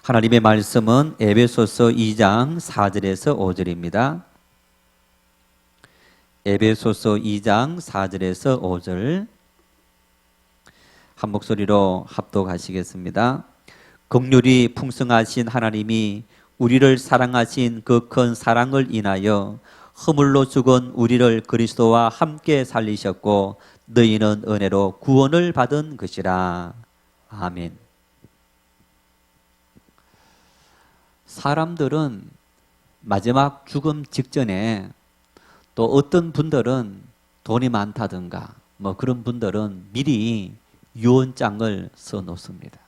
하나님의 말씀은 에베소서 2장 4절에서 5절입니다. 에베소서 2장 4절에서 5절 한 목소리로 합독하시겠습니다. 긍휼이 풍성하신 하나님이 우리를 사랑하신 그 큰 사랑을 인하여 허물로 죽은 우리를 그리스도와 함께 살리셨고 너희는 은혜로 구원을 받은 것이라. 아멘. 사람들은 마지막 죽음 직전에 또 어떤 분들은 돈이 많다든가 뭐 그런 분들은 미리 유언장을 써 놓습니다.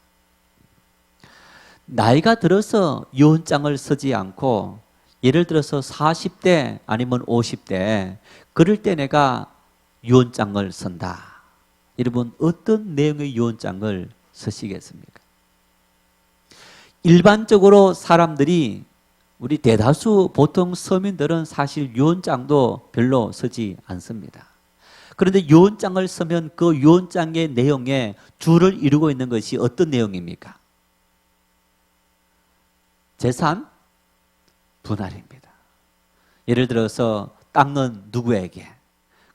나이가 들어서 유언장을 쓰지 않고 예를 들어서 40대 아니면 50대 그럴 때 내가 유언장을 쓴다. 여러분 어떤 내용의 유언장을 쓰시겠습니까? 일반적으로 사람들이 우리 대다수 보통 서민들은 사실 유언장도 별로 쓰지 않습니다. 그런데 유언장을 쓰면 그 유언장의 내용에 주를 이루고 있는 것이 어떤 내용입니까? 재산 분할입니다. 예를 들어서 땅은 누구에게,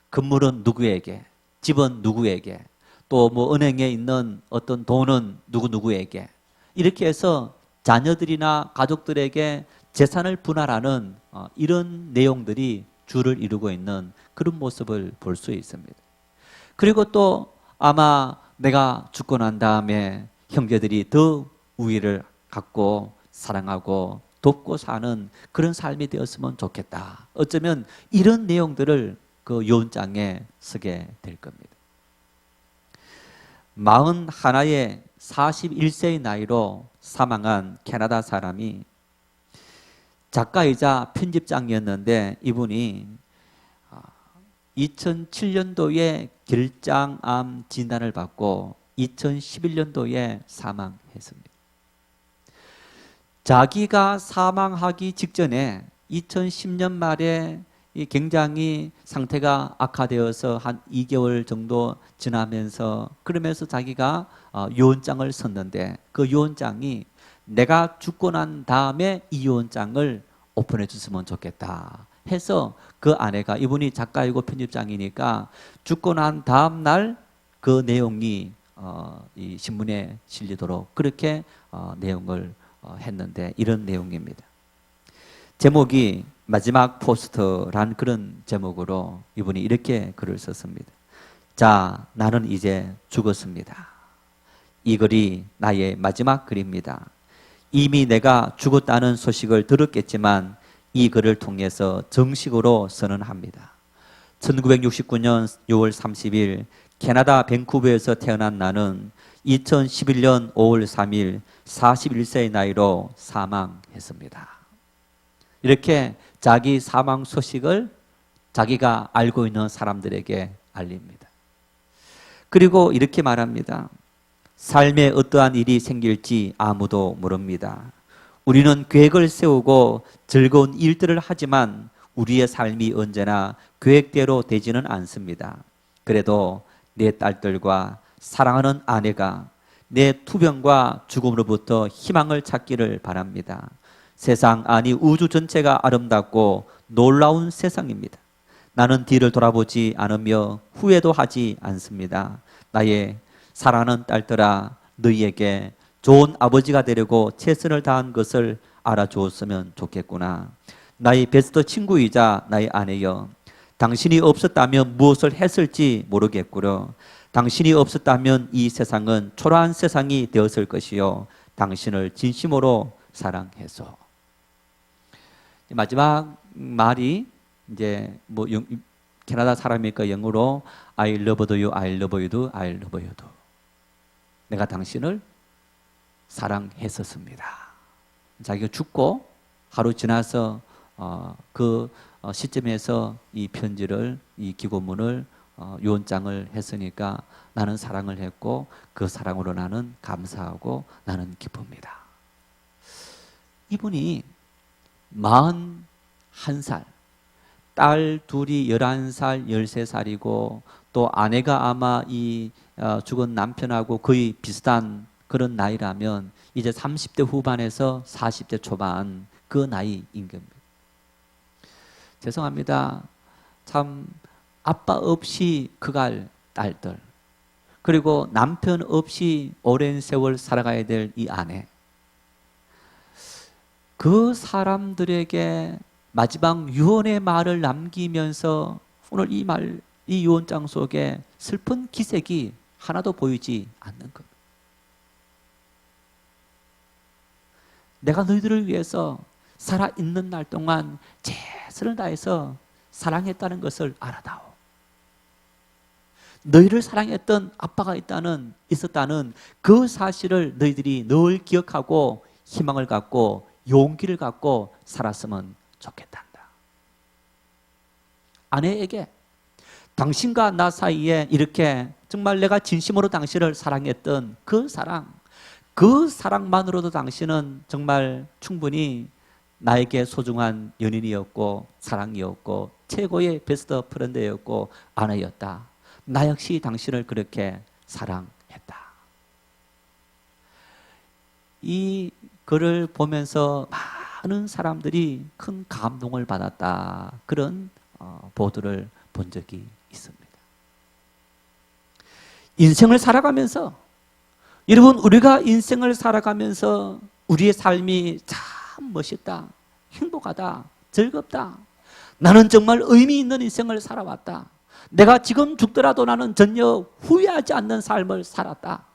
건물은 누구에게, 집은 누구에게, 또 뭐 은행에 있는 어떤 돈은 누구에게 이렇게 해서 자녀들이나 가족들에게 재산을 분할하는 이런 내용들이 주를 이루고 있는 그런 모습을 볼 수 있습니다. 그리고 또 아마 내가 죽고 난 다음에 형제들이 더 우위를 갖고 사랑하고 돕고 사는 그런 삶이 되었으면 좋겠다. 어쩌면 이런 내용들을 그 유언장에 쓰게 될 겁니다. 41의 41세의 나이로 사망한 캐나다 사람이 작가이자 편집장이었는데 이분이 2007년도에 결장암 진단을 받고 2011년도에 사망했습니다. 자기가 사망하기 직전에 2010년 말에 굉장히 상태가 악화되어서 한 2개월 정도 지나면서 그러면서 자기가 유언장을 썼는데 그 유언장이 내가 죽고 난 다음에 이 유언장을 오픈해 줬으면 좋겠다 해서 그 아내가 이분이 작가이고 편집장이니까 죽고 난 다음 날 그 내용이 이 신문에 실리도록 그렇게 내용을 했는데 이런 내용입니다. 제목이 마지막 포스터란 그런 제목으로 이분이 이렇게 글을 썼습니다. 자, 나는 이제 죽었습니다. 이 글이 나의 마지막 글입니다. 이미 내가 죽었다는 소식을 들었겠지만 이 글을 통해서 정식으로 선언합니다. 1969년 6월 30일 캐나다 밴쿠버에서 태어난 나는 2011년 5월 3일 41세의 나이로 사망했습니다. 이렇게 자기 사망 소식을 자기가 알고 있는 사람들에게 알립니다. 그리고 이렇게 말합니다. 삶에 어떠한 일이 생길지 아무도 모릅니다. 우리는 계획을 세우고 즐거운 일들을 하지만 우리의 삶이 언제나 계획대로 되지는 않습니다. 그래도 내 딸들과 사랑하는 아내가 내 투병과 죽음으로부터 희망을 찾기를 바랍니다. 세상 아니 우주 전체가 아름답고 놀라운 세상입니다. 나는 뒤를 돌아보지 않으며 후회도 하지 않습니다. 나의 사랑하는 딸들아, 너희에게 좋은 아버지가 되려고 최선을 다한 것을 알아주었으면 좋겠구나. 나의 베스트 친구이자 나의 아내여, 당신이 없었다면 무엇을 했을지 모르겠구려. 당신이 없었다면 이 세상은 초라한 세상이 되었을 것이요. 당신을 진심으로 사랑해서. 마지막 말이 이제 뭐 캐나다 사람이니까 영어로 I love you, I love you, I love you. 내가 당신을 사랑했었습니다. 자기가 죽고 하루 지나서 그 시점에서 이 편지를 이 기고문을 유언장을 했으니까 나는 사랑을 했고 그 사랑으로 나는 감사하고 나는 기쁩니다. 이분이 41살, 딸 둘이 11살, 13살이고 또 아내가 아마 이 죽은 남편하고 거의 비슷한 그런 나이라면 이제 30대 후반에서 40대 초반 그 나이인 겁니다. 죄송합니다. 참 아빠 없이 크갈 딸들, 그리고 남편 없이 오랜 세월 살아가야 될 이 아내, 그 사람들에게 마지막 유언의 말을 남기면서 오늘 이 유언장 속에 슬픈 기색이 하나도 보이지 않는 겁니다. 내가 너희들을 위해서 살아있는 날 동안 최선을 다해서 사랑했다는 것을 알아다오. 너희를 사랑했던 아빠가 있었다는 그 사실을 너희들이 늘 기억하고 희망을 갖고 용기를 갖고 살았으면 좋겠단다. 아내에게 당신과 나 사이에 이렇게 정말 내가 진심으로 당신을 사랑했던 그 사랑만으로도 당신은 정말 충분히 나에게 소중한 연인이었고 사랑이었고 최고의 베스트 프렌드였고 아내였다. 나 역시 당신을 그렇게 사랑했다. 이 글을 보면서 많은 사람들이 큰 감동을 받았다. 그런 보도를 본 적이 있습니다. 인생을 살아가면서, 여러분, 우리가 인생을 살아가면서 우리의 삶이 참 멋있다, 행복하다, 즐겁다, 나는 정말 의미 있는 인생을 살아왔다, 내가 지금 죽더라도 나는 전혀 후회하지 않는 삶을 살았다.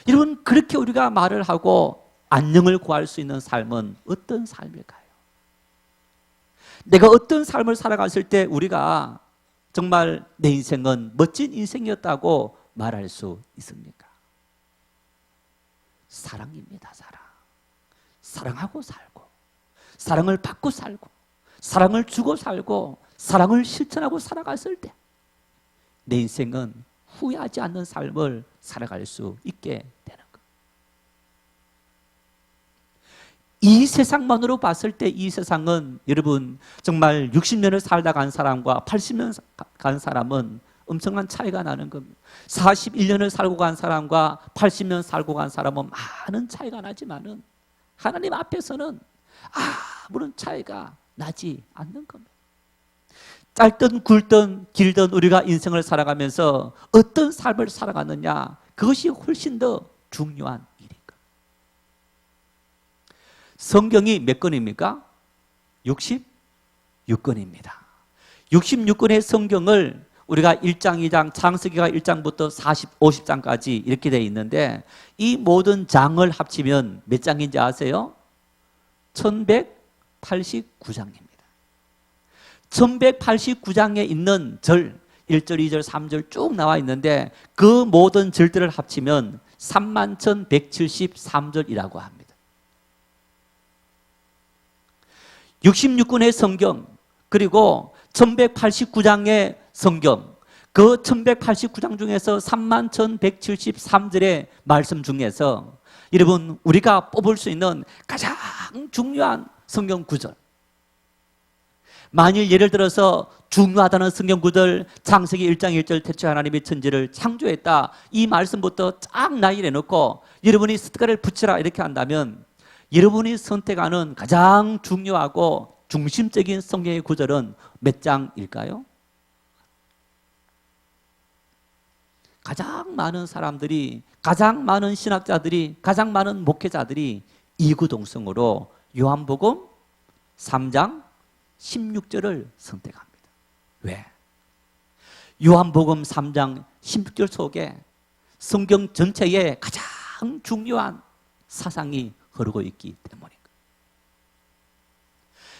여러분, 그렇게 우리가 말을 하고 안녕을 구할 수 있는 삶은 어떤 삶일까요? 내가 어떤 삶을 살아갔을 때 우리가 정말 내 인생은 멋진 인생이었다고 말할 수 있습니까? 사랑입니다. 사랑하고 살고, 사랑을 받고 살고, 사랑을 주고 살고, 사랑을 실천하고 살아갔을 때 내 인생은 후회하지 않는 삶을 살아갈 수 있게 되는 것. 이 세상만으로 봤을 때 이 세상은, 여러분, 정말 60년을 살다 간 사람과 80년 간 사람은 엄청난 차이가 나는 겁니다. 41년을 살고 간 사람과 80년 살고 간 사람은 많은 차이가 나지만은 하나님 앞에서는 아무런 차이가 나지 않는 겁니다. 짧든 굵든 길든 우리가 인생을 살아가면서 어떤 삶을 살아가느냐, 그것이 훨씬 더 중요한 일입니다. 성경이 몇 권입니까? 66권입니다. 66권의 성경을 우리가 1장, 2장, 창세기가 1장부터 50장까지 이렇게 되어 있는데, 이 모든 장을 합치면 몇 장인지 아세요? 1189장입니다. 1189장에 있는 절, 1절, 2절, 3절 쭉 나와 있는데 그 모든 절들을 합치면 31,173절이라고 합니다. 66권의 성경, 그리고 1189장의 성경, 그 1189장 중에서 31,173절의 말씀 중에서 여러분, 우리가 뽑을 수 있는 가장 중요한 성경 구절, 만일 예를 들어서 중요하다는 성경 구절, 창세기 1장 1절 태초에 하나님이 천지를 창조했다, 이 말씀부터 쫙 나열해 놓고 여러분이 스티커를 붙이라 이렇게 한다면 여러분이 선택하는 가장 중요하고 중심적인 성경의 구절은 몇 장일까요? 가장 많은 사람들이, 가장 많은 신학자들이, 가장 많은 목회자들이 이구동성으로 요한복음 3장 16절을 선택합니다. 왜? 요한복음 3장 16절 속에 성경 전체에 가장 중요한 사상이 흐르고 있기 때문입니다.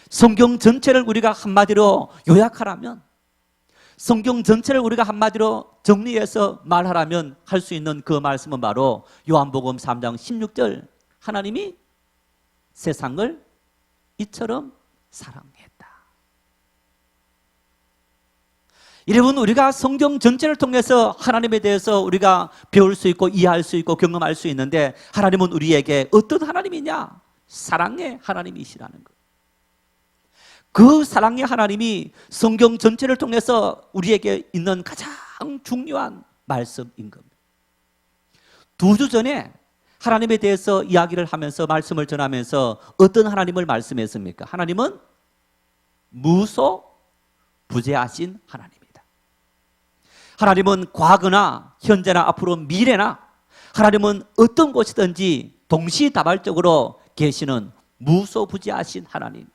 성경 전체를 우리가 한마디로 요약하라면, 성경 전체를 우리가 한마디로 정리해서 말하라면 할 수 있는 그 말씀은 바로 요한복음 3장 16절, 하나님이 세상을 이처럼 사랑했다. 여러분, 우리가 성경 전체를 통해서 하나님에 대해서 우리가 배울 수 있고 이해할 수 있고 경험할 수 있는데, 하나님은 우리에게 어떤 하나님이냐? 사랑의 하나님이시라는 것. 그 사랑의 하나님이 성경 전체를 통해서 우리에게 있는 가장 중요한 말씀인 겁니다. 2주 전에 하나님에 대해서 이야기를 하면서 말씀을 전하면서 어떤 하나님을 말씀했습니까? 하나님은 무소부재하신 하나님이다. 하나님은 과거나 현재나 앞으로 미래나 하나님은 어떤 곳이든지 동시다발적으로 계시는 무소부재하신 하나님.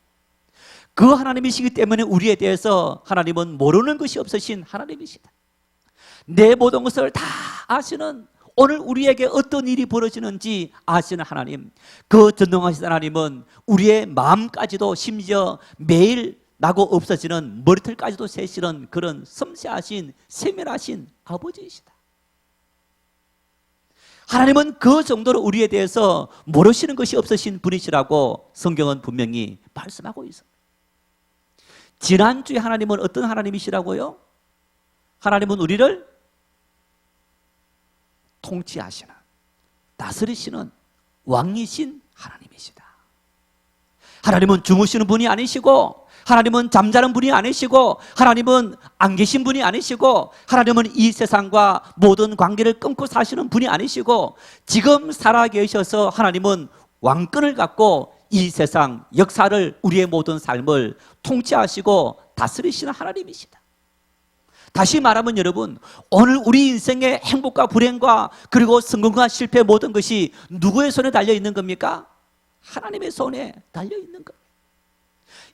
그 하나님이시기 때문에 우리에 대해서 하나님은 모르는 것이 없으신 하나님이시다. 내 모든 것을 다 아시는, 오늘 우리에게 어떤 일이 벌어지는지 아시는 하나님, 그 전능하신 하나님은 우리의 마음까지도 심지어 매일 나고 없어지는 머리털까지도 세시는 그런 섬세하신 세밀하신 아버지이시다. 하나님은 그 정도로 우리에 대해서 모르시는 것이 없으신 분이시라고 성경은 분명히 말씀하고 있습니다. 지난주에 하나님은 어떤 하나님이시라고요? 하나님은 우리를 통치하시는, 다스리시는 왕이신 하나님이시다. 하나님은 주무시는 분이 아니시고, 하나님은 잠자는 분이 아니시고, 하나님은 안 계신 분이 아니시고, 하나님은 이 세상과 모든 관계를 끊고 사시는 분이 아니시고, 지금 살아계셔서 하나님은 왕권을 갖고 이 세상 역사를, 우리의 모든 삶을 통치하시고 다스리시는 하나님이시다. 다시 말하면 여러분, 오늘 우리 인생의 행복과 불행과 그리고 성공과 실패 모든 것이 누구의 손에 달려 있는 겁니까? 하나님의 손에 달려 있는 겁니다.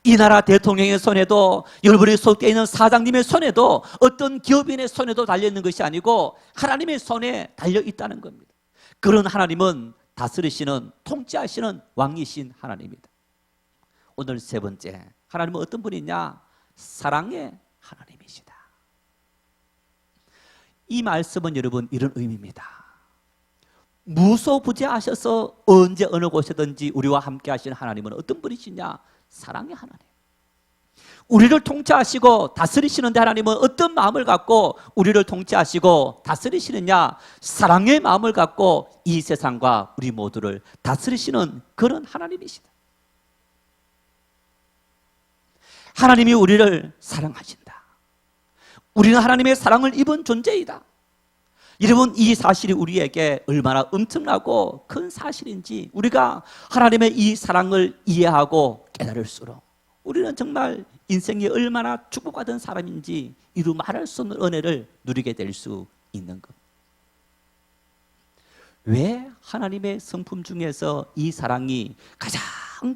이 나라 대통령의 손에도, 여러분이 속해 있는 사장님의 손에도, 어떤 기업인의 손에도 달려 있는 것이 아니고 하나님의 손에 달려 있다는 겁니다. 그런 하나님은 다스리시는, 통치하시는 왕이신 하나님입니다. 오늘 세 번째, 하나님은 어떤 분이냐? 사랑의 하나님이시다. 이 말씀은 여러분 이런 의미입니다. 무소부재하셔서 언제 어느 곳이든지 우리와 함께 하시는 하나님은 어떤 분이시냐? 사랑의 하나님. 우리를 통치하시고 다스리시는데 하나님은 어떤 마음을 갖고 우리를 통치하시고 다스리시느냐? 사랑의 마음을 갖고 이 세상과 우리 모두를 다스리시는 그런 하나님이시다. 하나님이 우리를 사랑하신다. 우리는 하나님의 사랑을 입은 존재이다. 여러분, 이 사실이 우리에게 얼마나 엄청나고 큰 사실인지 우리가 하나님의 이 사랑을 이해하고 깨달을수록 우리는 정말 인생이 얼마나 축복받은 사람인지 이루 말할 수 없는 은혜를 누리게 될 수 있는 것. 왜 하나님의 성품 중에서 이 사랑이 가장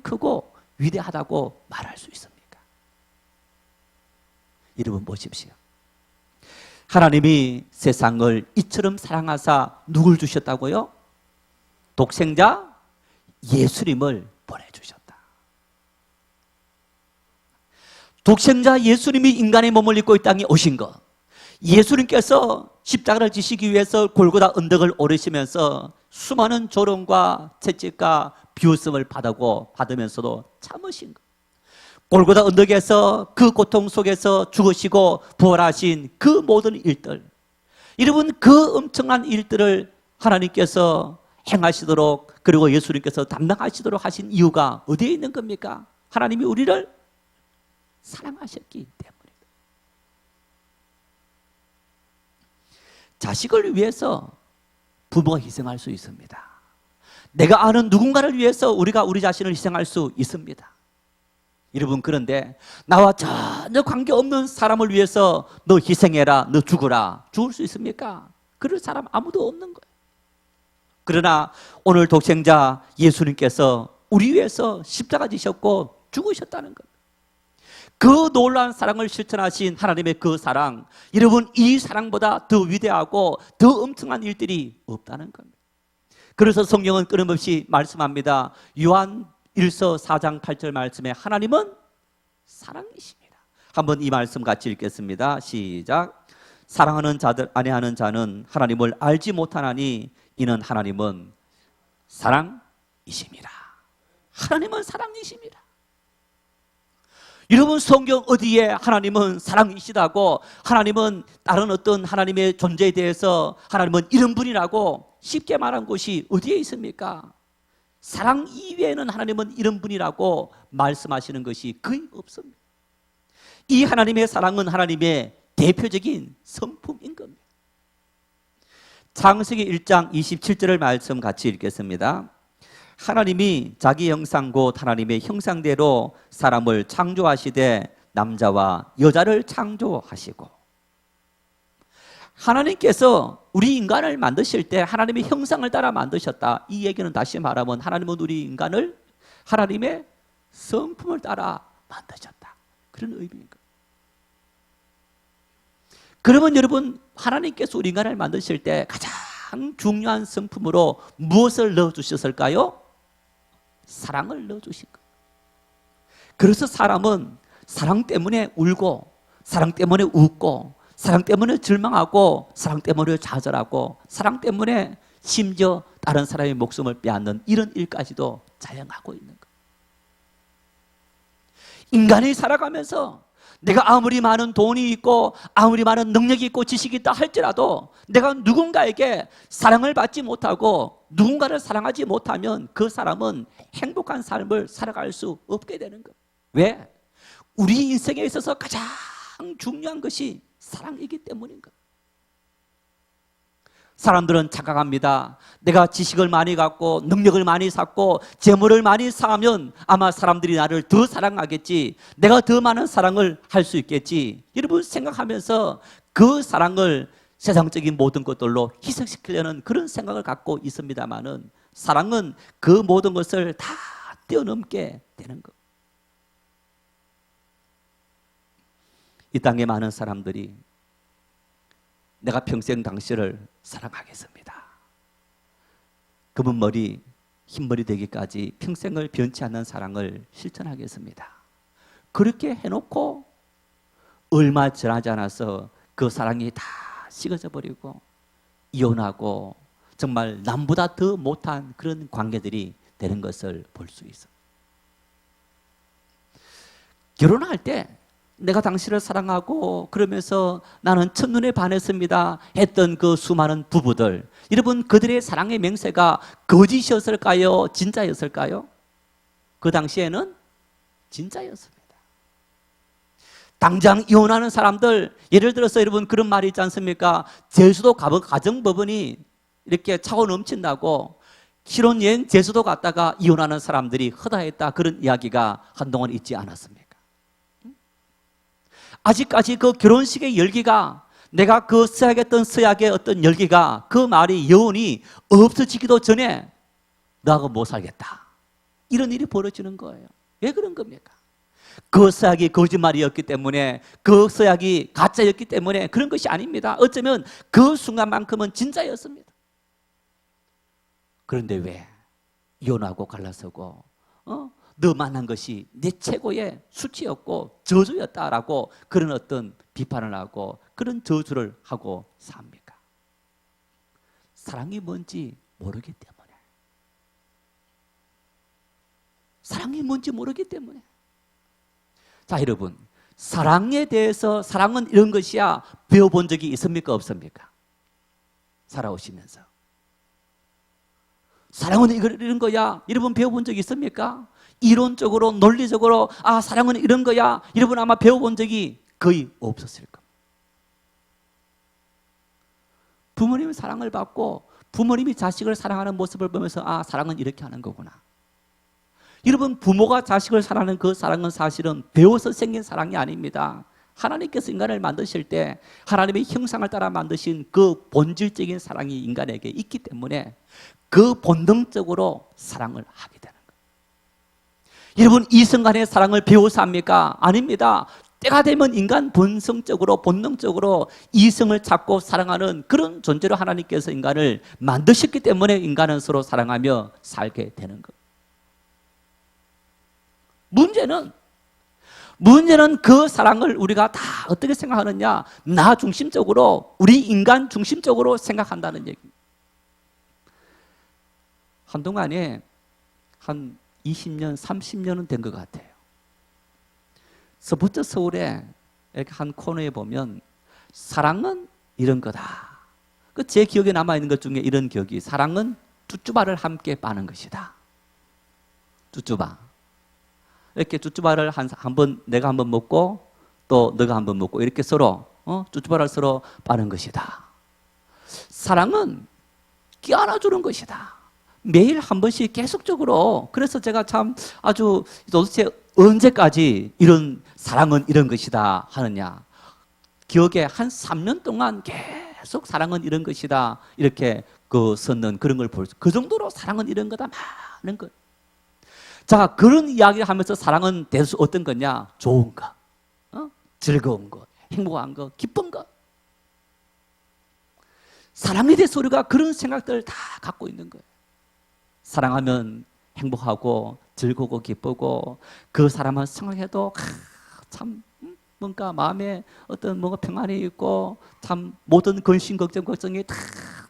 크고 위대하다고 말할 수 있습니까? 여러분 보십시오. 하나님이 세상을 이처럼 사랑하사 누굴 주셨다고요? 독생자 예수님을 보내주셨다. 독생자 예수님이 인간의 몸을 입고 이 땅에 오신 것, 예수님께서 십자가를 지시기 위해서 골고다 언덕을 오르시면서 수많은 조롱과 채찍과 비웃음을 받으면서도 참으신 것, 골고다 언덕에서 그 고통 속에서 죽으시고 부활하신 그 모든 일들, 여러분 그 엄청난 일들을 하나님께서 행하시도록, 그리고 예수님께서 담당하시도록 하신 이유가 어디에 있는 겁니까? 하나님이 우리를 사랑하셨기 때문입니다. 자식을 위해서 부모가 희생할 수 있습니다. 내가 아는 누군가를 위해서 우리가 우리 자신을 희생할 수 있습니다. 여러분, 그런데 나와 전혀 관계없는 사람을 위해서 너 희생해라, 너 죽어라, 죽을 수 있습니까? 그럴 사람 아무도 없는 거예요. 그러나 오늘 독생자 예수님께서 우리 위해서 십자가 지셨고 죽으셨다는 겁니다. 그 놀라운 사랑을 실천하신 하나님의 그 사랑, 여러분 이 사랑보다 더 위대하고 더 엄청난 일들이 없다는 겁니다. 그래서 성경은 끊임없이 말씀합니다. 요한 1서 4장 8절 말씀에 하나님은 사랑이십니다. 한번 이 말씀 같이 읽겠습니다. 시작. 사랑하는 자들 아내하는 자는 하나님을 알지 못하나니 이는 하나님은 사랑이십니다. 하나님은 사랑이십니다. 여러분, 성경 어디에 하나님은 사랑이시다고, 하나님은 다른 어떤 하나님의 존재에 대해서 하나님은 이런 분이라고 쉽게 말한 곳이 어디에 있습니까? 사랑 이외에는 하나님은 이런 분이라고 말씀하시는 것이 거의 없습니다. 이 하나님의 사랑은 하나님의 대표적인 성품인 겁니다. 창세기 1장 27절을 말씀 같이 읽겠습니다. 하나님이 자기 형상 곧 하나님의 형상대로 사람을 창조하시되 남자와 여자를 창조하시고. 하나님께서 우리 인간을 만드실 때 하나님의 형상을 따라 만드셨다. 이 얘기는 다시 말하면 하나님은 우리 인간을 하나님의 성품을 따라 만드셨다. 그런 의미인 거예요. 그러면 여러분, 하나님께서 우리 인간을 만드실 때 가장 중요한 성품으로 무엇을 넣어주셨을까요? 사랑을 넣어주신 거예요. 그래서 사람은 사랑 때문에 울고, 사랑 때문에 웃고, 사랑 때문에 절망하고, 사랑 때문에 좌절하고, 사랑 때문에 심지어 다른 사람의 목숨을 빼앗는 이런 일까지도 자행하고 있는 거예요. 인간이 살아가면서 내가 아무리 많은 돈이 있고 아무리 많은 능력이 있고 지식이 있다 할지라도 내가 누군가에게 사랑을 받지 못하고 누군가를 사랑하지 못하면 그 사람은 행복한 삶을 살아갈 수 없게 되는 거예요. 왜? 우리 인생에 있어서 가장 중요한 것이 사랑이기 때문인 거예요. 사람들은 착각합니다. 내가 지식을 많이 갖고 능력을 많이 쌓고 재물을 많이 쌓으면 아마 사람들이 나를 더 사랑하겠지, 내가 더 많은 사랑을 할 수 있겠지, 여러분 생각하면서 그 사랑을 세상적인 모든 것들로 희석시키려는 그런 생각을 갖고 있습니다마는 사랑은 그 모든 것을 다 뛰어넘게 되는 것. 이 땅에 많은 사람들이 내가 평생 당신을 사랑하겠습니다. 검은 머리, 흰머리 되기까지 평생을 변치 않는 사랑을 실천하겠습니다. 그렇게 해놓고 얼마 지나지 않아서 그 사랑이 다 식어져 버리고 이혼하고 정말 남보다 더 못한 그런 관계들이 되는 것을 볼 수 있어요. 결혼할 때 내가 당신을 사랑하고 그러면서 나는 첫눈에 반했습니다 했던 그 수많은 부부들, 여러분 그들의 사랑의 맹세가 거짓이었을까요? 진짜였을까요? 그 당시에는 진짜였습니다. 당장 이혼하는 사람들, 예를 들어서 여러분 그런 말이 있지 않습니까? 제주도 가정법원이 이렇게 차고 넘친다고 신혼여행 제주도 갔다가 이혼하는 사람들이 허다했다, 그런 이야기가 한동안 있지 않았습니까? 아직까지 그 결혼식의 열기가, 내가 그 서약했던 서약의 어떤 열기가, 그 말이 여운이 없어지기도 전에 나하고 못 살겠다, 이런 일이 벌어지는 거예요. 왜 그런 겁니까? 그 서약이 거짓말이었기 때문에, 그 서약이 가짜였기 때문에 그런 것이 아닙니다. 어쩌면 그 순간만큼은 진짜였습니다. 그런데 왜 이혼하고 갈라서고 너 만난 것이 내 최고의 수치였고 저주였다라고 그런 어떤 비판을 하고 그런 저주를 하고 삽니까? 사랑이 뭔지 모르기 때문에. 사랑이 뭔지 모르기 때문에. 자, 여러분, 사랑에 대해서, 사랑은 이런 것이야 배워본 적이 있습니까? 없습니까? 살아오시면서 사랑은 이런 거야 여러분 배워본 적이 있습니까? 이론적으로, 논리적으로 사랑은 이런 거야 여러분 아마 배워본 적이 거의 없었을 겁니다. 부모님의 사랑을 받고 부모님이 자식을 사랑하는 모습을 보면서 사랑은 이렇게 하는 거구나. 여러분, 부모가 자식을 사랑하는 그 사랑은 사실은 배워서 생긴 사랑이 아닙니다. 하나님께서 인간을 만드실 때 하나님의 형상을 따라 만드신 그 본질적인 사랑이 인간에게 있기 때문에 그 본능적으로 사랑을 하게 되는 거예요. 여러분, 이성간의 사랑을 배워서 합니까? 아닙니다. 때가 되면 인간 본성적으로, 본능적으로 이성을 찾고 사랑하는 그런 존재로 하나님께서 인간을 만드셨기 때문에 인간은 서로 사랑하며 살게 되는 거예요. 문제는 그 사랑을 우리가 다 어떻게 생각하느냐, 나 중심적으로, 우리 인간 중심적으로 생각한다는 얘기입니다. 한동안에 한 20년, 30년은 된 것 같아요. 서부터 서울에 이렇게 한 코너에 보면 사랑은 이런 거다. 제 기억에 남아있는 것 중에 이런 기억이, 사랑은 쭈쭈바를 함께 빠는 것이다. 쭈쭈바. 이렇게 쭈쭈바를 한번 내가 한번 먹고 또 너가 한번 먹고 이렇게 서로 쭈쭈바를 서로 빠는 것이다. 사랑은 끼안아주는 것이다. 매일 한 번씩 계속적으로. 그래서 제가 참 아주 도대체 언제까지 이런 사랑은 이런 것이다 하느냐. 기억에 한 3년 동안 계속 사랑은 이런 것이다 이렇게 썼는 그런 걸 볼 수. 그 정도로 사랑은 이런 거다 많은 것. 자, 그런 이야기를 하면서 사랑은 대수 어떤 거냐? 좋은 거, 즐거운 거, 행복한 거, 기쁜 거. 사랑에 대해서 우리가 그런 생각들을 다 갖고 있는 거예요. 사랑하면 행복하고 즐거우고 기쁘고 그 사람을 생각해도 참 뭔가 마음에 어떤 뭔가 평안이 있고 참 모든 근심 걱정이 다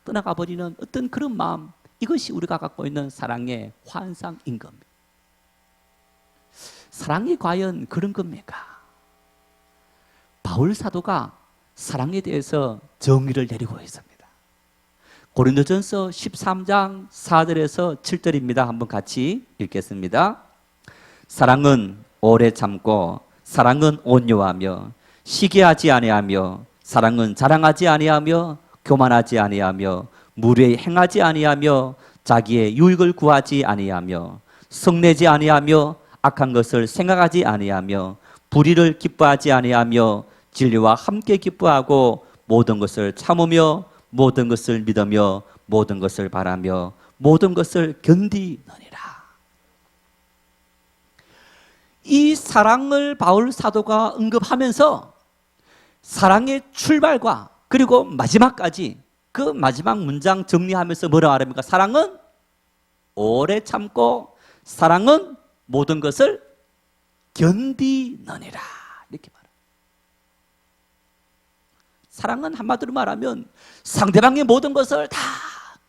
떠나가 버리는 어떤 그런 마음, 이것이 우리가 갖고 있는 사랑의 환상인 겁니다. 사랑이 과연 그런 겁니까? 바울 사도가 사랑에 대해서 정의를 내리고 있습니다. 고린도전서 13장 4절에서 7절입니다. 한번 같이 읽겠습니다. 사랑은 오래 참고 사랑은 온유하며 시기하지 아니하며 사랑은 자랑하지 아니하며 교만하지 아니하며 무례히 행하지 아니하며 자기의 유익을 구하지 아니하며 성내지 아니하며 악한 것을 생각하지 아니하며 불의를 기뻐하지 아니하며 진리와 함께 기뻐하고 모든 것을 참으며 모든 것을 믿으며 모든 것을 바라며 모든 것을 견디느니라. 이 사랑을 바울 사도가 언급하면서 사랑의 출발과 그리고 마지막까지 그 마지막 문장 정리하면서 뭐라 말합니까? 사랑은 오래 참고 사랑은 모든 것을 견디느니라. 이렇게 말합니다. 사랑은 한마디로 말하면 상대방의 모든 것을 다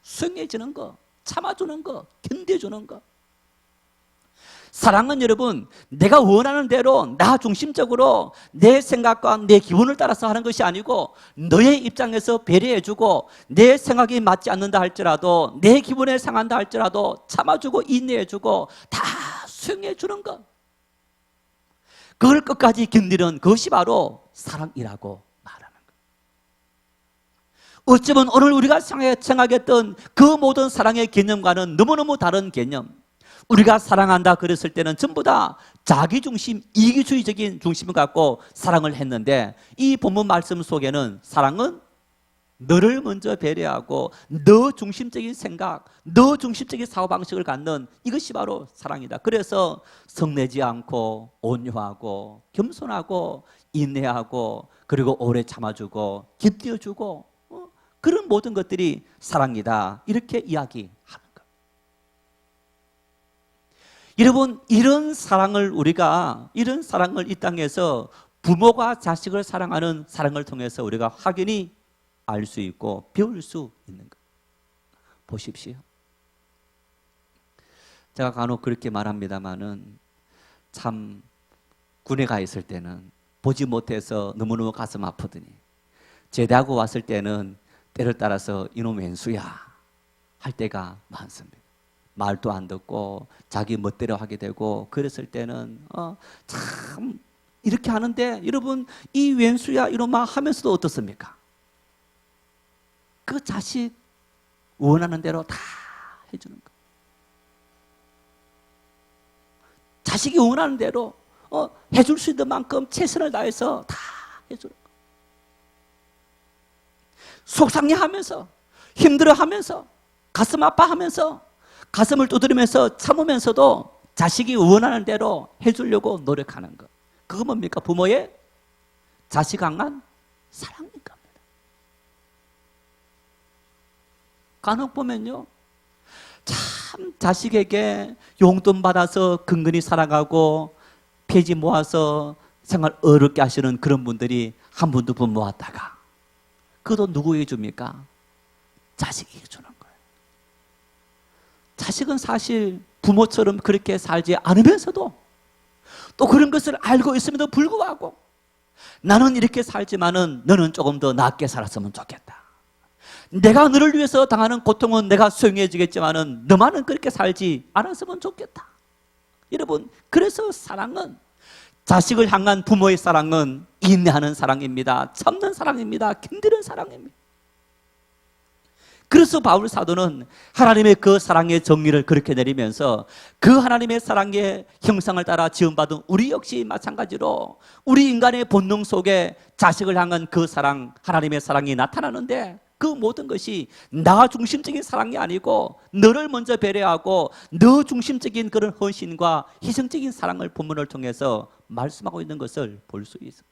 수용해 주는 거, 참아주는 거, 견뎌주는 거. 사랑은 여러분, 내가 원하는 대로 나 중심적으로 내 생각과 내 기분을 따라서 하는 것이 아니고 너의 입장에서 배려해주고 내 생각이 맞지 않는다 할지라도 내 기분에 상한다 할지라도 참아주고 인내해주고 다 수용해주는 것. 그걸 끝까지 견디는 그것이 바로 사랑이라고 말하는 것. 어쩌면 오늘 우리가 생각했던 그 모든 사랑의 개념과는 너무너무 다른 개념. 우리가 사랑한다 그랬을 때는 전부 다 자기중심, 이기주의적인 중심을 갖고 사랑을 했는데 이 본문 말씀 속에는 사랑은 너를 먼저 배려하고 너 중심적인 생각, 너 중심적인 사고방식을 갖는 이것이 바로 사랑이다. 그래서 성내지 않고 온유하고 겸손하고 인내하고 그리고 오래 참아주고 깃들여주고 그런 모든 것들이 사랑이다. 이렇게 이야기하는 것. 여러분, 이런 사랑을 이 땅에서 부모가 자식을 사랑하는 사랑을 통해서 우리가 확연히 알 수 있고 배울 수 있는 것. 보십시오. 제가 간혹 그렇게 말합니다마는 참 군에 가 있을 때는 보지 못해서 너무너무 가슴 아프더니 제대하고 왔을 때는 때를 따라서 이놈 왼수야 할 때가 많습니다. 말도 안 듣고 자기 멋대로 하게 되고 그랬을 때는 참 이렇게 하는데 여러분 이 왼수야 이놈아 하면서도 어떻습니까? 그 자식 원하는 대로 다 해주는 거. 자식이 원하는 대로 해줄 수 있는 만큼 최선을 다해서 다 해주는 거. 속상해하면서 힘들어하면서 가슴 아파하면서 가슴을 두드리면서 참으면서도 자식이 원하는 대로 해주려고 노력하는 것. 그거 뭡니까? 부모의 자식 강한 사랑인 겁니다. 간혹 보면요, 참 자식에게 용돈 받아서 근근히 살아가고 폐지 모아서 생활 어렵게 하시는 그런 분들이 한 분 두 분 모았다가 그 돈 누구에게 줍니까? 자식에게 주는 거예요. 자식은 사실 부모처럼 그렇게 살지 않으면서도 또 그런 것을 알고 있음에도 불구하고 나는 이렇게 살지만은 너는 조금 더 낫게 살았으면 좋겠다. 내가 너를 위해서 당하는 고통은 내가 수용해 주겠지만은 너만은 그렇게 살지 않았으면 좋겠다. 여러분, 그래서 사랑은 자식을 향한 부모의 사랑은 인내하는 사랑입니다. 참는 사랑입니다. 견디는 사랑입니다. 그래서 바울 사도는 하나님의 그 사랑의 정의를 그렇게 내리면서 그 하나님의 사랑의 형상을 따라 지음받은 우리 역시 마찬가지로 우리 인간의 본능 속에 자식을 향한 그 사랑, 하나님의 사랑이 나타나는데 그 모든 것이 나 중심적인 사랑이 아니고 너를 먼저 배려하고 너 중심적인 그런 헌신과 희생적인 사랑을 본문을 통해서 말씀하고 있는 것을 볼 수 있습니다.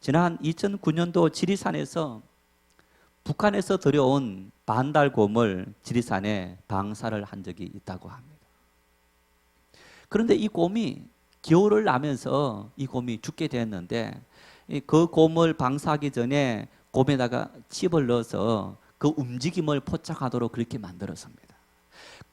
지난 2009년도 지리산에서 북한에서 들여온 반달곰을 지리산에 방사를 한 적이 있다고 합니다. 그런데 이 곰이 겨울을 나면서 이 곰이 죽게 되었는데 그 곰을 방사하기 전에 곰에다가 칩을 넣어서 그 움직임을 포착하도록 그렇게 만들었습니다.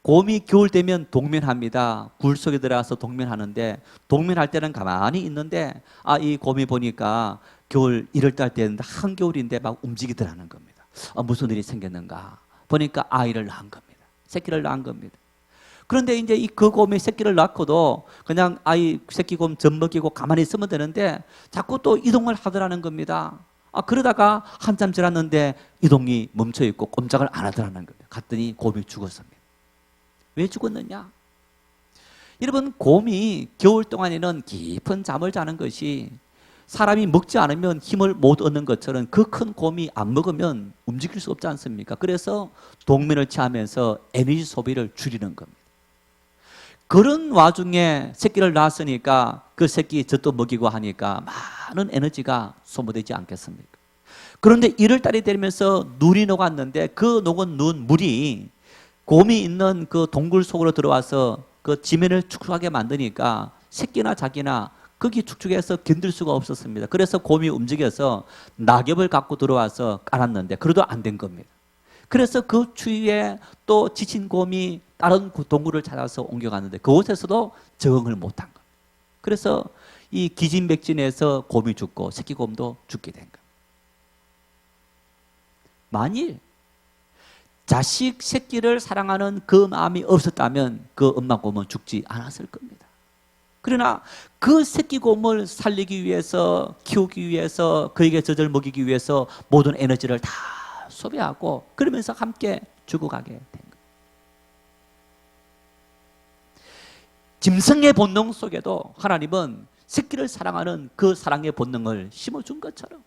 곰이 겨울 되면 동면합니다. 굴 속에 들어가서 동면하는데 동면할 때는 가만히 있는데 이 곰이 보니까 겨울 1월달 되는데 한겨울인데 막 움직이더라는 겁니다. 무슨 일이 생겼는가 보니까 아이를 낳은 겁니다. 새끼를 낳은 겁니다. 그런데 이제 그 곰이 새끼를 낳고도 그냥 아이 새끼 곰 젖먹이고 가만히 있으면 되는데 자꾸 또 이동을 하더라는 겁니다. 그러다가 한참 지났는데 이동이 멈춰 있고 꼼짝을 안 하더라는 겁니다. 갔더니 곰이 죽었습니다. 왜 죽었느냐? 여러분, 곰이 겨울 동안에는 깊은 잠을 자는 것이 사람이 먹지 않으면 힘을 못 얻는 것처럼 그 큰 곰이 안 먹으면 움직일 수 없지 않습니까? 그래서 동면을 취하면서 에너지 소비를 줄이는 겁니다. 그런 와중에 새끼를 낳았으니까 그 새끼 젖도 먹이고 하니까 많은 에너지가 소모되지 않겠습니까? 그런데 1월달이 되면서 눈이 녹았는데 그 녹은 눈, 물이 곰이 있는 그 동굴 속으로 들어와서 그 지면을 축축하게 만드니까 새끼나 자기나 거기 축축해서 견딜 수가 없었습니다. 그래서 곰이 움직여서 낙엽을 갖고 들어와서 깔았는데 그래도 안 된 겁니다. 그래서 그 추위에 또 지친 곰이 다른 동굴을 찾아서 옮겨갔는데 그곳에서도 적응을 못한 겁니다. 그래서 이 기진맥진해서 곰이 죽고 새끼 곰도 죽게 된 겁니다. 만일 자식 새끼를 사랑하는 그 마음이 없었다면 그 엄마 곰은 죽지 않았을 겁니다. 그러나 그 새끼 곰을 살리기 위해서, 키우기 위해서, 그에게 젖을 먹이기 위해서 모든 에너지를 다 소비하고 그러면서 함께 죽어가게 된 겁니다. 짐승의 본능 속에도 하나님은 새끼를 사랑하는 그 사랑의 본능을 심어준 것처럼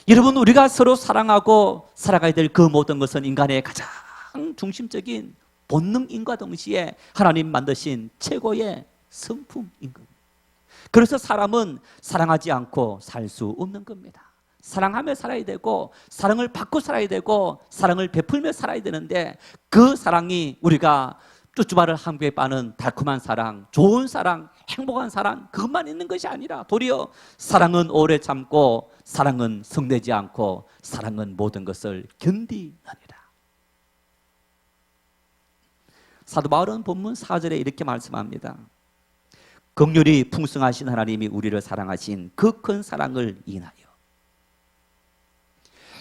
여러분, 우리가 서로 사랑하고 살아가야 될 그 모든 것은 인간의 가장 중심적인 본능인과 동시에 하나님 만드신 최고의 성품인 겁니다. 그래서 사람은 사랑하지 않고 살 수 없는 겁니다. 사랑하며 살아야 되고 사랑을 받고 살아야 되고 사랑을 베풀며 살아야 되는데 그 사랑이 우리가 쭈쭈바를 한국에 빠는 달콤한 사랑, 좋은 사랑, 행복한 사랑 그것만 있는 것이 아니라 도리어 사랑은 오래 참고 사랑은 성내지 않고 사랑은 모든 것을 견디느니라. 사도 바울은 본문 4절에 이렇게 말씀합니다. 긍휼이 풍성하신 하나님이 우리를 사랑하신 그 큰 사랑을 인하여.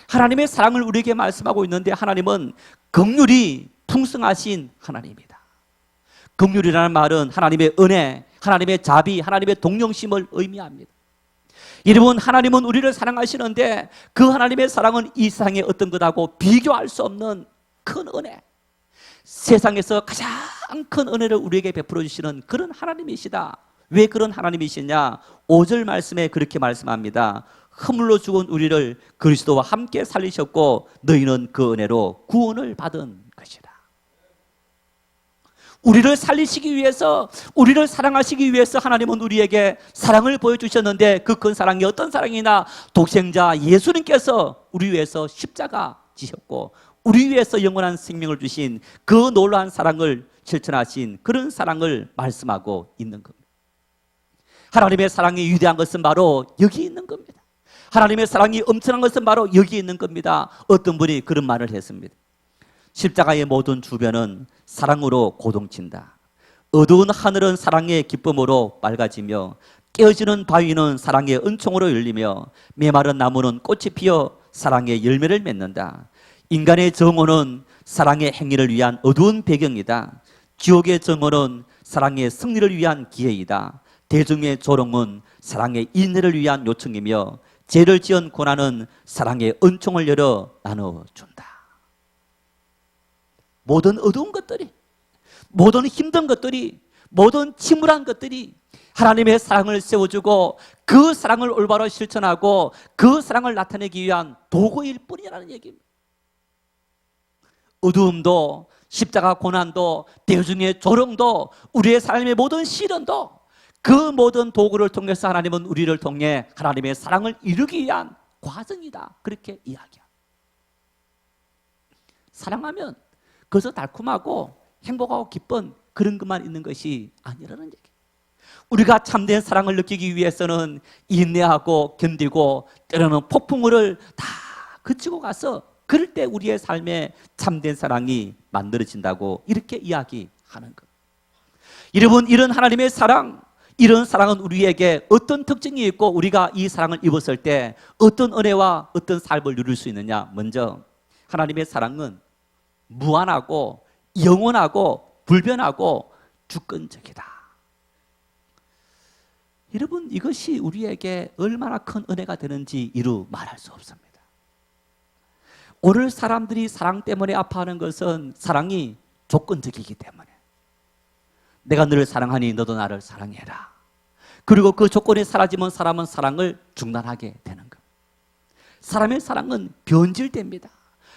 하나님의 사랑을 우리에게 말씀하고 있는데 하나님은 긍휼이 풍성하신 하나님입니다. 긍휼이라는 말은 하나님의 은혜, 하나님의 자비, 하나님의 동정심을 의미합니다. 여러분, 하나님은 우리를 사랑하시는데 그 하나님의 사랑은 이 세상의 어떤 것하고 비교할 수 없는 큰 은혜, 세상에서 가장 큰 은혜를 우리에게 베풀어 주시는 그런 하나님이시다. 왜 그런 하나님이시냐? 5절 말씀에 그렇게 말씀합니다. 허물로 죽은 우리를 그리스도와 함께 살리셨고 너희는 그 은혜로 구원을 받은 것이다. 우리를 살리시기 위해서, 우리를 사랑하시기 위해서 하나님은 우리에게 사랑을 보여주셨는데 그 큰 사랑이 어떤 사랑이나 독생자 예수님께서 우리 위해서 십자가 지셨고 우리 위해서 영원한 생명을 주신 그 놀라운 사랑을 실천하신 그런 사랑을 말씀하고 있는 겁니다. 하나님의 사랑이 위대한 것은 바로 여기 있는 겁니다. 하나님의 사랑이 엄청난 것은 바로 여기 있는 겁니다. 어떤 분이 그런 말을 했습니다. 십자가의 모든 주변은 사랑으로 고동친다. 어두운 하늘은 사랑의 기쁨으로 밝아지며 깨어지는 바위는 사랑의 은총으로 열리며 메마른 나무는 꽃이 피어 사랑의 열매를 맺는다. 인간의 정오는 사랑의 행위를 위한 어두운 배경이다. 지옥의 정오는 사랑의 승리를 위한 기회이다. 대중의 조롱은 사랑의 인내를 위한 요청이며 죄를 지은 고난은 사랑의 은총을 열어 나눠준다. 모든 어두운 것들이, 모든 힘든 것들이, 모든 침울한 것들이 하나님의 사랑을 세워주고 그 사랑을 올바로 실천하고 그 사랑을 나타내기 위한 도구일 뿐이라는 얘기입니다. 어두움도, 십자가 고난도, 대중의 조롱도, 우리의 삶의 모든 시련도, 그 모든 도구를 통해서 하나님은 우리를 통해 하나님의 사랑을 이루기 위한 과정이다, 그렇게 이야기합니다. 사랑하면 그저 달콤하고 행복하고 기쁜 그런 것만 있는 것이 아니라는 얘기. 우리가 참된 사랑을 느끼기 위해서는 인내하고 견디고 때로는 폭풍우를 다 그치고 가서 그럴 때 우리의 삶에 참된 사랑이 만들어진다고 이렇게 이야기하는 것. 여러분, 이런 하나님의 사랑, 이런 사랑은 우리에게 어떤 특징이 있고 우리가 이 사랑을 입었을 때 어떤 은혜와 어떤 삶을 누릴 수 있느냐. 먼저 하나님의 사랑은 무한하고 영원하고 불변하고 주권적이다. 여러분, 이것이 우리에게 얼마나 큰 은혜가 되는지 이루 말할 수 없습니다. 오늘 사람들이 사랑 때문에 아파하는 것은 사랑이 조건적이기 때문에, 내가 너를 사랑하니 너도 나를 사랑해라. 그리고 그 조건이 사라지면 사람은 사랑을 중단하게 되는 것. 사람의 사랑은 변질됩니다.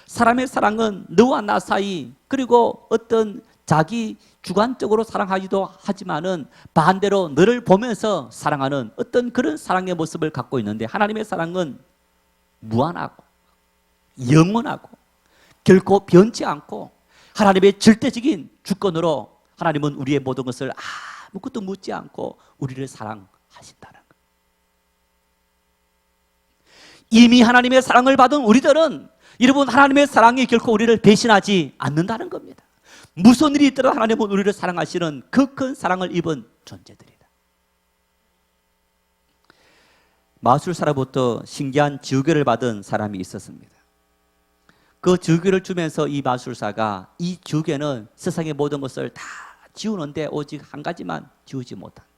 사람의 사랑은 너와 나 사이, 그리고 어떤 자기 주관적으로 사랑하기도 하지만은 반대로 너를 보면서 사랑하는 어떤 그런 사랑의 모습을 갖고 있는데, 하나님의 사랑은 무한하고 영원하고 결코 변치 않고 하나님의 절대적인 주권으로 하나님은 우리의 모든 것을 아무것도 묻지 않고 우리를 사랑하신다는 것. 이미 하나님의 사랑을 받은 우리들은, 여러분, 하나님의 사랑이 결코 우리를 배신하지 않는다는 겁니다. 무슨 일이 있더라도 하나님은 우리를 사랑하시는 그 큰 사랑을 입은 존재들이다. 마술사로부터 신기한 지우개를 받은 사람이 있었습니다. 그 지우개를 주면서 이 마술사가 이 지우개는 세상의 모든 것을 다 지우는데 오직 한 가지만 지우지 못한다.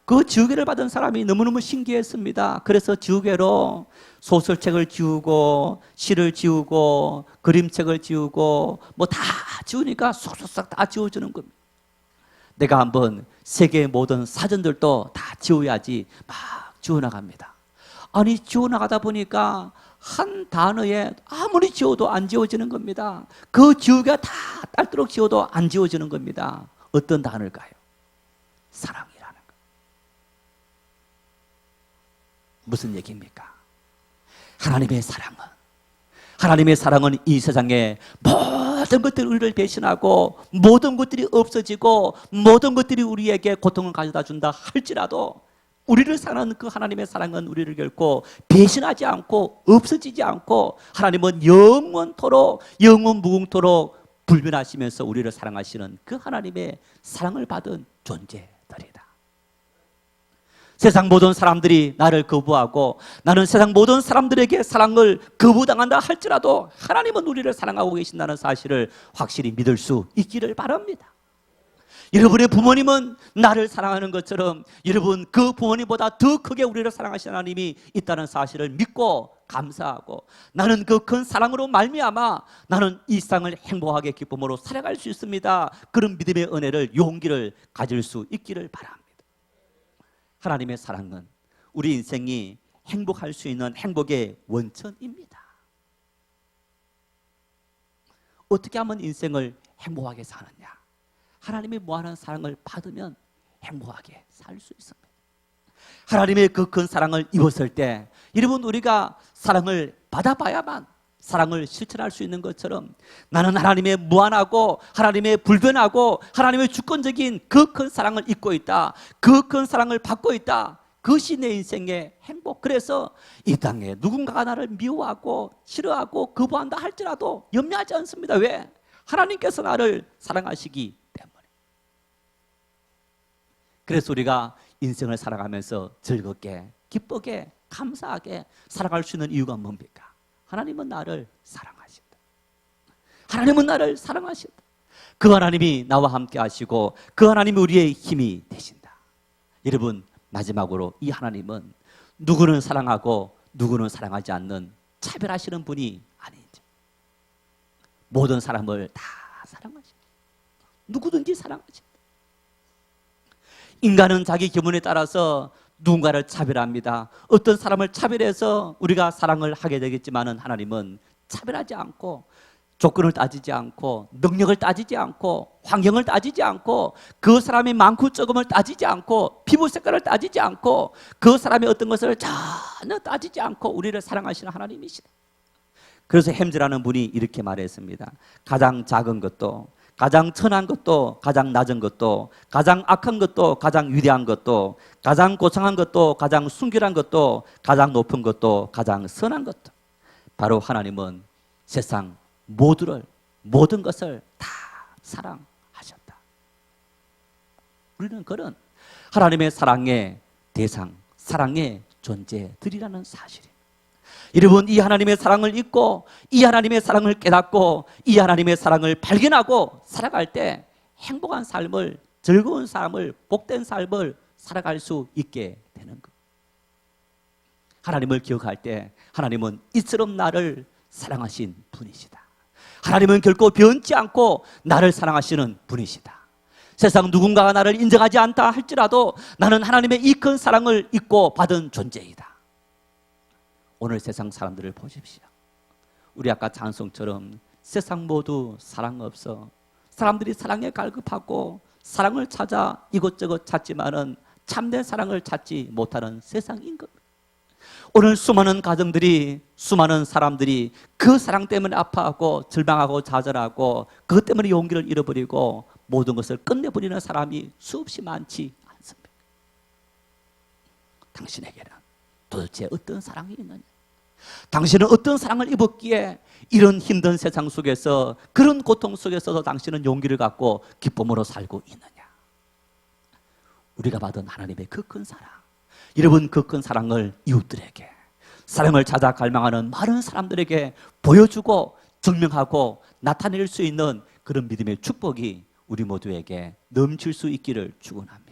그 지우개를 받은 사람이 너무너무 신기했습니다. 그래서 지우개로 소설책을 지우고 시를 지우고 그림책을 지우고 뭐 다 지우니까 쏙쏙쏙 다 지워주는 겁니다. 내가 한번 세계의 모든 사전들도 다 지워야지 막 지워나갑니다. 아니, 지워나가다 보니까 한 단어에 아무리 지워도 안 지워지는 겁니다. 그 지우개가 다 딸도록 지워도 안 지워지는 겁니다. 어떤 단어일까요? 사랑이라는 것. 무슨 얘기입니까? 하나님의 사랑은 이 세상에 모든 것들이 우리를 배신하고 모든 것들이 없어지고 모든 것들이 우리에게 고통을 가져다 준다 할지라도 우리를 사랑하는 그 하나님의 사랑은 우리를 결코 배신하지 않고 없어지지 않고 하나님은 영원토록 영원무궁토록 불변하시면서 우리를 사랑하시는 그 하나님의 사랑을 받은 존재들이다. 세상 모든 사람들이 나를 거부하고 나는 세상 모든 사람들에게 사랑을 거부당한다 할지라도 하나님은 우리를 사랑하고 계신다는 사실을 확실히 믿을 수 있기를 바랍니다. 여러분의 부모님은 나를 사랑하는 것처럼 여러분 그 부모님보다 더 크게 우리를 사랑하시는 하나님이 있다는 사실을 믿고 감사하고 나는 그 큰 사랑으로 말미암아 나는 이 세상을 행복하게 기쁨으로 살아갈 수 있습니다. 그런 믿음의 은혜를, 용기를 가질 수 있기를 바랍니다. 하나님의 사랑은 우리 인생이 행복할 수 있는 행복의 원천입니다. 어떻게 하면 인생을 행복하게 사느냐? 하나님의 무한한 사랑을 받으면 행복하게 살 수 있습니다. 하나님의 그 큰 사랑을 입었을 때 여러분, 우리가 사랑을 받아봐야만 사랑을 실천할 수 있는 것처럼 나는 하나님의 무한하고 하나님의 불변하고 하나님의 주권적인 그 큰 사랑을 입고 있다. 그 큰 사랑을 받고 있다. 그것이 내 인생의 행복. 그래서 이 땅에 누군가가 나를 미워하고 싫어하고 거부한다 할지라도 염려하지 않습니다. 왜? 하나님께서 나를 사랑하시기 때문에. 그래서 우리가 인생을 살아가면서 즐겁게 기쁘게 감사하게 살아갈 수 있는 이유가 뭡니까? 하나님은 나를 사랑하신다. 하나님은 나를 사랑하신다. 그 하나님이 나와 함께 하시고 그 하나님이 우리의 힘이 되신다. 여러분, 마지막으로 이 하나님은 누구는 사랑하고 누구는 사랑하지 않는 차별하시는 분이 아니죠. 모든 사람을 다 사랑하십니다. 누구든지 사랑하십니다. 인간은 자기 기분에 따라서 누군가를 차별합니다. 어떤 사람을 차별해서 우리가 사랑을 하게 되겠지만은 하나님은 차별하지 않고 조건을 따지지 않고 능력을 따지지 않고 환경을 따지지 않고 그 사람의 많고 적음을 따지지 않고 피부 색깔을 따지지 않고 그 사람의 어떤 것을 전혀 따지지 않고 우리를 사랑하시는 하나님이시다. 그래서 햄즈라는 분이 이렇게 말했습니다. 가장 작은 것도, 가장 천한 것도, 가장 낮은 것도, 가장 악한 것도, 가장 위대한 것도, 가장 고상한 것도, 가장 순결한 것도, 가장 높은 것도, 가장 선한 것도, 바로 하나님은 세상 모든 것을 다 사랑하셨다. 우리는 그런 하나님의 사랑의 대상, 사랑의 존재들이라는 사실입니다. 여러분, 이 하나님의 사랑을 잊고 이 하나님의 사랑을 깨닫고 이 하나님의 사랑을 발견하고 살아갈 때 행복한 삶을, 즐거운 삶을, 복된 삶을 살아갈 수 있게 되는 것. 하나님을 기억할 때 하나님은 이처럼 나를 사랑하신 분이시다. 하나님은 결코 변치 않고 나를 사랑하시는 분이시다. 세상 누군가가 나를 인정하지 않다 할지라도 나는 하나님의 이 큰 사랑을 잊고 받은 존재이다. 오늘 세상 사람들을 보십시오. 우리 아까 찬송처럼 세상 모두 사랑 없어. 사람들이 사랑에 갈급하고 사랑을 찾아 이곳저곳 찾지만은 참된 사랑을 찾지 못하는 세상인 겁니다. 오늘 수많은 가정들이, 수많은 사람들이 그 사랑 때문에 아파하고 절망하고 좌절하고 그것 때문에 용기를 잃어버리고 모든 것을 끝내버리는 사람이 수없이 많지 않습니까? 당신에게는 도대체 어떤 사랑이 있느냐? 당신은 어떤 사랑을 입었기에 이런 힘든 세상 속에서, 그런 고통 속에서도 당신은 용기를 갖고 기쁨으로 살고 있느냐? 우리가 받은 하나님의 그 큰 사랑, 여러분 그 큰 사랑을 이웃들에게, 사랑을 찾아 갈망하는 많은 사람들에게 보여주고 증명하고 나타낼 수 있는 그런 믿음의 축복이 우리 모두에게 넘칠 수 있기를 축원합니다.